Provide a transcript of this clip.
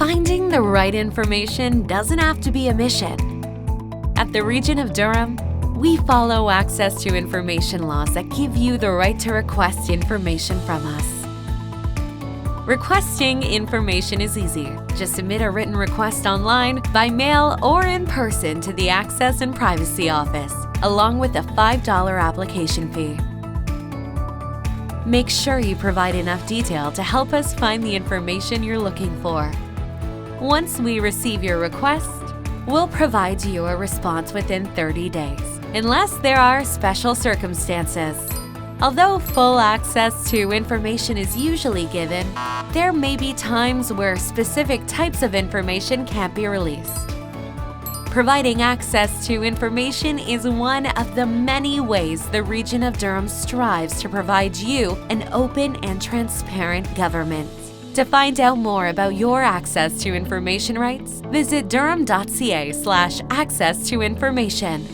Finding the right information doesn't have to be a mission. At the Region of Durham, we follow access to information laws that give you the right to request information from us. Requesting information is easy. Just submit a written request online, by mail, or in person to the Access and Privacy Office, along with a $5 application fee. Make sure you provide enough detail to help us find the information you're looking for. Once we receive your request, we'll provide you a response within 30 days, unless there are special circumstances. Although full access to information is usually given, there may be times where specific types of information can't be released. Providing access to information is one of the many ways the Region of Durham strives to provide you an open and transparent government. To find out more about your access to information rights, visit durham.ca/accesstoinformation.